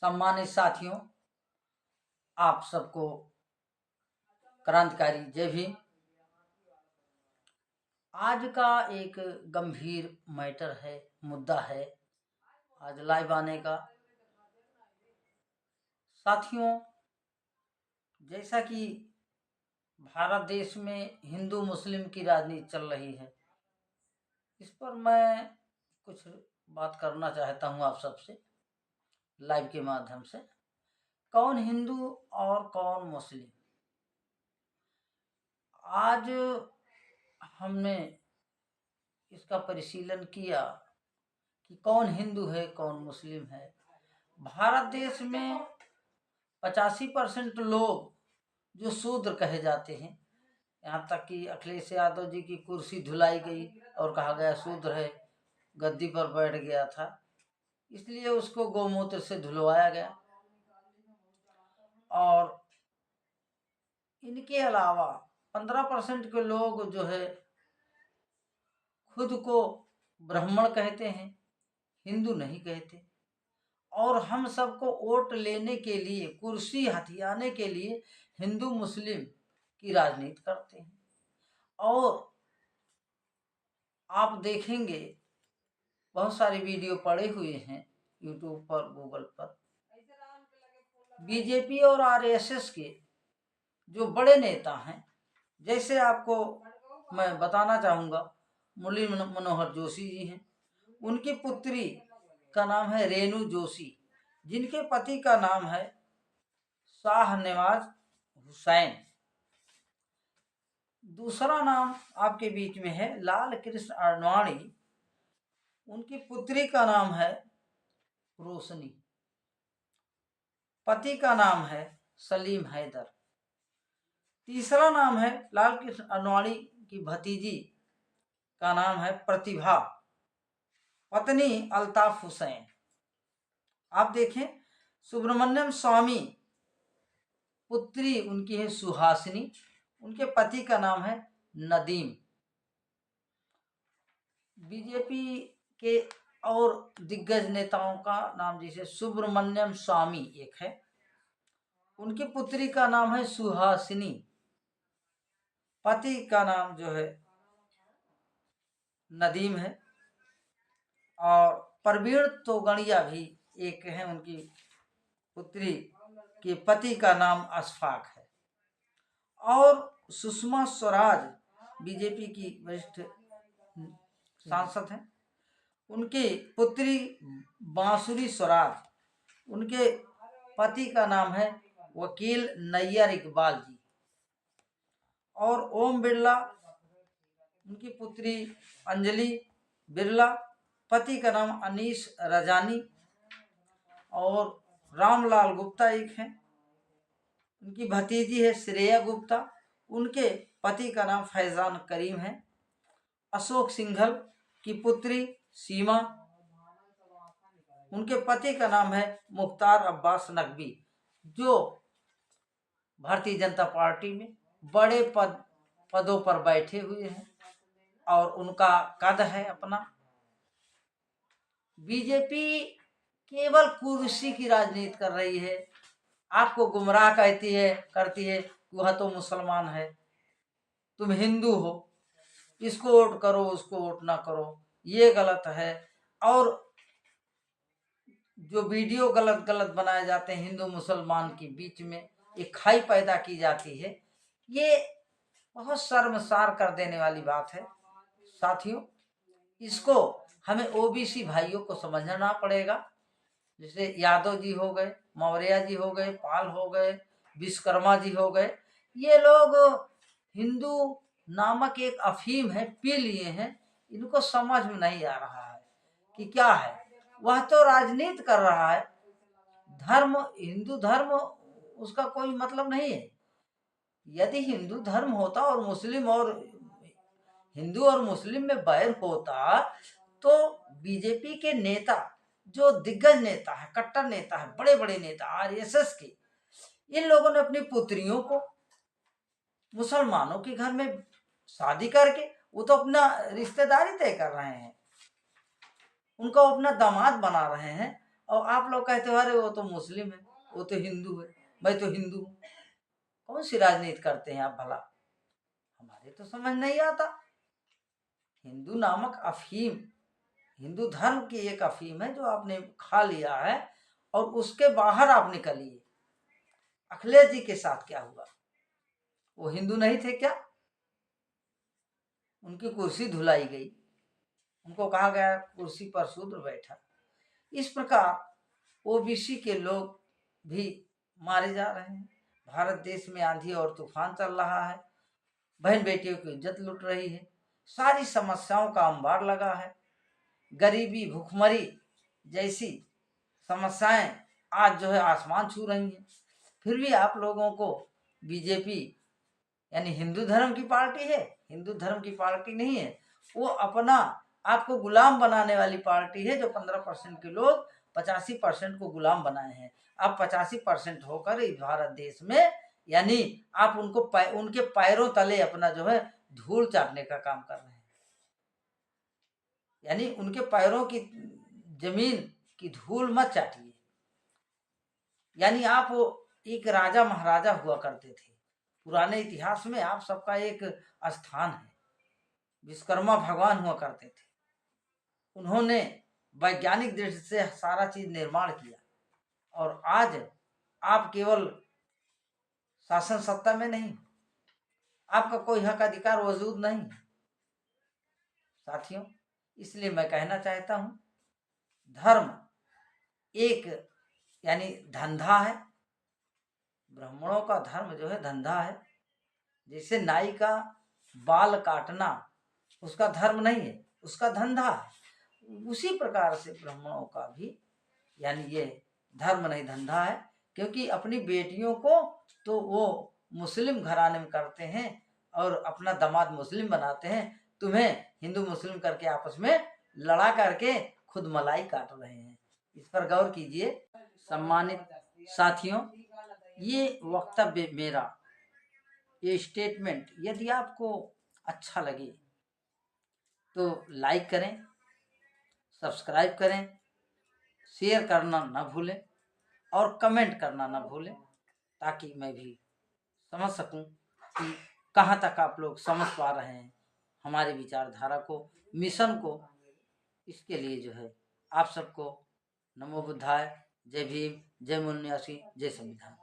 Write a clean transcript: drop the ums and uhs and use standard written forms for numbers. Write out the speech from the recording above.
सम्मानित साथियों, आप सबको क्रांतिकारी जय भीम। आज का एक गंभीर मैटर है, मुद्दा है आज लाइव आने का। साथियों, जैसा कि भारत देश में हिंदू मुस्लिम की राजनीति चल रही है, इस पर मैं कुछ बात करना चाहता हूं आप सबसे लाइव के माध्यम से। कौन हिंदू और कौन मुस्लिम, आज हमने इसका परिशीलन किया कि कौन हिंदू है कौन मुस्लिम है। भारत देश में 85% लोग जो शूद्र कहे जाते हैं, यहाँ तक कि अखिलेश यादव जी की कुर्सी धुलाई गई और कहा गया शूद्र है, गद्दी पर बैठ गया था, इसलिए उसको गौमूत्र से धुलवाया गया। और इनके अलावा 15% के लोग जो है खुद को ब्राह्मण कहते हैं, हिंदू नहीं कहते, और हम सबको वोट लेने के लिए, कुर्सी हथियाने के लिए हिंदू मुस्लिम की राजनीति करते हैं। और आप देखेंगे बहुत सारे वीडियो पड़े हुए हैं यूट्यूब पर, गूगल पर, बीजेपी और आरएसएस के जो बड़े नेता हैं, जैसे आपको मैं बताना चाहूँगा, मुरली मनोहर जोशी जी हैं, उनकी पुत्री का नाम है रेणु जोशी, जिनके पति का नाम है शाहनवाज हुसैन। दूसरा नाम आपके बीच में है लाल कृष्ण आडवाणी, उनकी पुत्री का नाम है रोशनी, पति का नाम है सलीम हैदर। तीसरा नाम है लाल कृष्ण आडवाणी की भतीजी का नाम है प्रतिभा, पत्नी अल्ताफ हुसैन। आप देखें, सुब्रमण्यम स्वामी पुत्री उनकी है सुहासिनी, उनके पति का नाम है नदीम। बीजेपी के और दिग्गज नेताओं का नाम जैसे सुब्रमण्यम स्वामी एक है, उनकी पुत्री का नाम है सुहासिनी, पति का नाम जो है नदीम है। और प्रवीण तोगड़िया भी एक है, उनकी पुत्री के पति का नाम अशफाक है। और सुषमा स्वराज बीजेपी की वरिष्ठ सांसद हैं, उनकी पुत्री बांसुरी स्वराज, उनके पति का नाम है वकील नैयर इकबाल जी। और ओम बिरला, उनकी पुत्री अंजलि बिरला, पति का नाम अनीश रजानी। और रामलाल गुप्ता एक हैं, उनकी भतीजी है श्रेया गुप्ता, उनके पति का नाम फैजान करीम है। अशोक सिंघल की पुत्री सीमा, उनके पति का नाम है मुख्तार अब्बास नकवी, जो भारतीय जनता पार्टी में बड़े पदों पर बैठे हुए हैं और उनका कद है अपना। बीजेपी केवल कुर्सी की राजनीति कर रही है, आपको गुमराह करती है वह तो मुसलमान है, तुम हिंदू हो, इसको वोट करो उसको वोट ना करो, ये गलत है। और जो वीडियो गलत गलत बनाए जाते हैं हिंदू मुसलमान के बीच में, एक खाई पैदा की जाती है, ये बहुत शर्मसार कर देने वाली बात है। साथियों, इसको हमें ओबीसी भाइयों को समझना पड़ेगा। जैसे यादव जी हो गए, मौर्य जी हो गए, पाल हो गए, विश्वकर्मा जी हो गए, ये लोग हिंदू नामक एक अफीम है, पी लिए हैं, इनको समझ में नहीं आ रहा है कि क्या है। वह तो राजनीति कर रहा है, धर्म, हिंदू धर्म उसका कोई मतलब नहीं है। यदि हिंदू धर्म होता और मुस्लिम और हिंदू और मुस्लिम में बैर होता, तो बीजेपी के नेता, जो दिग्गज नेता है, कट्टर नेता है, बड़े बड़े नेता आरएसएस के, इन लोगों ने अपनी पुत्रियों को मुसलमानों के घर में शादी करके, वो तो अपना रिश्तेदारी तय कर रहे हैं, उनको अपना दामाद बना रहे हैं और आप लोग कहते हो अरे वो तो मुस्लिम है, वो तो हिंदू है, मैं तो हिंदू हूँ। कौन सी राजनीति करते हैं आप भला? हमारे तो समझ नहीं आता। हिंदू नामक अफीम, हिंदू धर्म की एक अफीम है जो आपने खा लिया है और उसके बाहर आप निकलिए। अखिलेश जी के साथ क्या हुआ? वो हिंदू नहीं थे क्या? उनकी कुर्सी धुलाई गई, उनको कहा गया कुर्सी पर शूद्र बैठा। इस प्रकार ओबीसी के लोग भी मारे जा रहे हैं। भारत देश में आंधी और तूफान चल रहा है, बहन बेटियों की इज्जत लुट रही है, सारी समस्याओं का अंबार लगा है। गरीबी, भूखमरी जैसी समस्याएं आज जो है आसमान छू रही हैं। फिर भी आप लोगों को बीजेपी यानी हिंदू धर्म की पार्टी है, हिंदू धर्म की पार्टी नहीं है, वो अपना आपको गुलाम बनाने वाली पार्टी है, जो 15% के लोग 85% को गुलाम बनाए हैं। आप 85% होकर इस भारत देश में यानी आप उनको उनके पैरों तले अपना जो है धूल चाटने का काम कर रहे हैं। यानी उनके पैरों की जमीन की धूल मत चाटिए। यानी आप वो एक राजा महाराजा हुआ करते थे, पुराने इतिहास में आप सबका एक स्थान है। विश्वकर्मा भगवान हुआ करते थे, उन्होंने वैज्ञानिक दृष्टि से सारा चीज निर्माण किया और आज आप केवल शासन सत्ता में नहीं, आपका कोई हक अधिकार वजूद नहीं साथियों। इसलिए मैं कहना चाहता हूं, धर्म एक यानी धंधा है। ब्राह्मणों का धर्म जो है धंधा है। जैसे नाई का बाल काटना उसका धर्म नहीं है, उसका धंधा है। उसी प्रकार से ब्राह्मणों का भी यानी ये धर्म नहीं धंधा है, क्योंकि अपनी बेटियों को तो वो मुस्लिम घराने में करते हैं और अपना दामाद मुस्लिम बनाते हैं। तुम्हें हिंदू मुस्लिम करके आपस में लड़ा करके खुद मलाई काट रहे हैं। इस पर गौर कीजिए। सम्मानित साथियों, ये वक्तव्य मेरा, ये स्टेटमेंट यदि आपको अच्छा लगे तो लाइक करें, सब्सक्राइब करें, शेयर करना ना भूलें और कमेंट करना ना भूलें, ताकि मैं भी समझ सकूं कि कहाँ तक आप लोग समझ पा रहे हैं हमारी विचारधारा को, मिशन को। इसके लिए जो है आप सबको नमो बुद्धाय, जय भीम, जय मूल निवासी, जय संविधान।